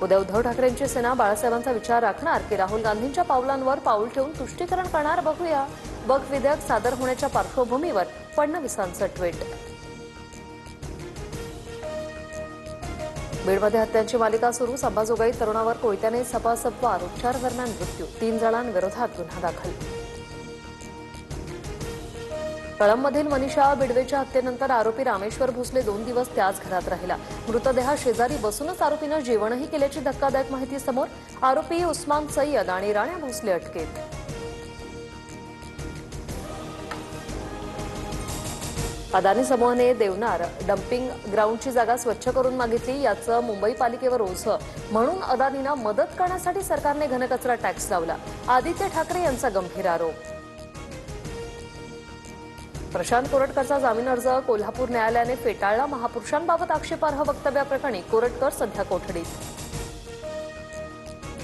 उद्या उद्धव ठाकरेंची सेना बाळासाहेबांचा विचार राखणार की राहुल गांधींच्या पावलांवर पाऊल ठेवून तुष्टीकरण करणार बघूया। वक्फ विधेयक सादर होण्याच्या पार्श्वभूमीवर फडणवीसांचं ट्विट। बीडमध्ये हत्यांची मालिका सुरू। अंबाजोगाई तरुणावर कोयत्याने सपासप वार, उपचार दरम्यान मृत्यू। 3 जणांविरोधात गुन्हा दाखल। कळंबमधील मनीषा बिडवेच्या हत्येनंतर आरोपी रामेश्वर भोसले 2 दिवस त्याच घरात राहिला। मृतदेहा शेजारी बसूनच आरोपीनं जेवणही केल्याची धक्कादायक माहिती समोर। आरोपी उस्मान सय्यद आणि राण्या भोसले अटकेत। अदानी समूहाने देवनार डम्पिंग ग्राउंडची जागा स्वच्छ करून मागितली। याचं मुंबई पालिकेवर ओझं म्हणून अदानींना मदत करण्यासाठी सरकारने घनकचरा टॅक्स लावला। आदित्य ठाकरे यांचा गंभीर आरोप। प्रशांत कोरटकरचा जामीन अर्ज कोल्हापूर न्यायालयाने फेटाळला। महापुरुषांबाबत आक्षेपार्ह वक्तव्याप्रकरणी कोरटकर सध्या कोठडीत।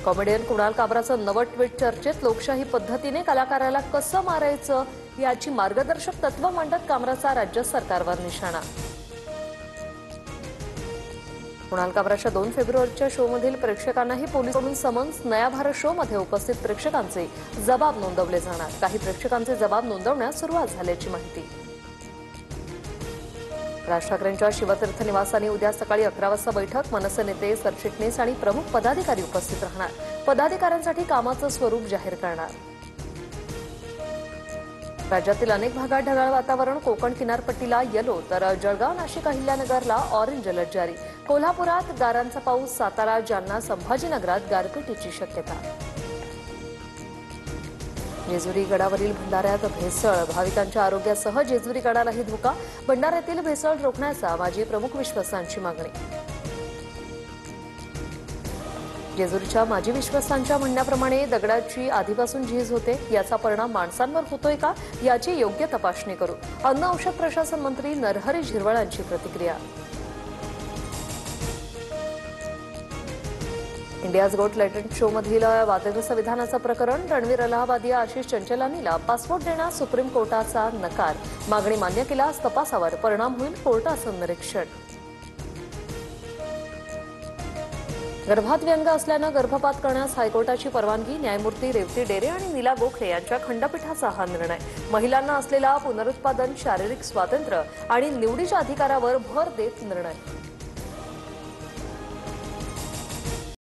कॉमेडियन कुणाल काबराचं नवं ट्विट चर्चेत। लोकशाही पद्धतीने कलाकाराला कसं मारायचं याची मार्गदर्शक तत्व मांडत काबराचा राज्य सरकारवर निशाणा। कुणाल काबराच्या 2 फेब्रुवारीच्या शोमधील प्रेक्षकांनाही पोलिसांकडून समन्स। नया भारत शोमध्ये उपस्थित प्रेक्षकांचे जबाब नोंदवले जाणार। काही प्रेक्षकांचे जबाब नोंदवण्यास सुरुवात झाल्याची माहिती। राज ठाकरेंच्या शिवतीर्थ निवासाने उद्या सकाळी 11 वाजता बैठक। मनसे नेते, सरचिटणीस आणि प्रमुख पदाधिकारी उपस्थित राहणार। पदाधिकाऱ्यांसाठी कामाचं स्वरूप जाहीर करणार। राज्यातील अनेक भागात ढगाळ वातावरण। कोकण किनारपट्टीला येलो तर जळगाव, नाशिक, अहिल्यानगरला ऑरेंज अलर्ट जारी। कोल्हापुरात गारांचा पाऊस। सातारा, जालना, संभाजीनगरात गारपिटीची शक्यता। जेजुरी गडावरील भंडाऱ्यात भेसळ। भाविकांच्या आरोग्यासह जेजुरी गडालाही धोका। भंडाऱ्यातील भेसळ रोखण्याचा माजी प्रमुख विश्वासांची मागणी। जेजुरीच्या माजी विश्वासांच्या म्हणण्याप्रमाणे दगडाची आधीपासून झीज होते। याचा परिणाम माणसांवर होतोय का याची योग्य तपासणी करू। अन्न औषध प्रशासन मंत्री नरहरी झिरवळांची प्रतिक्रिया। इंडियाज गोट लॅटेंट शोमधील वादग्रस्त विधानाचं प्रकरण। रणवीर अलाहाबादिया आशिष चंचलानीला पासपोर्ट देण्यास सुप्रीम कोर्टाचा नकार। मागणी मान्य केल्यास तपासावर परिणाम होईल, कोर्टाचं निरीक्षण। गर्भात व्यंग असल्यानं गर्भपात करण्यास हायकोर्टाची परवानगी। न्यायमूर्ती रेवती डेरे आणि नीला गोखले यांच्या खंडपीठाचा हा निर्णय। महिलांना असलेला पुनरुत्पादन, शारीरिक स्वातंत्र्य आणि निवडीच्या अधिकारावर भर देत निर्णय।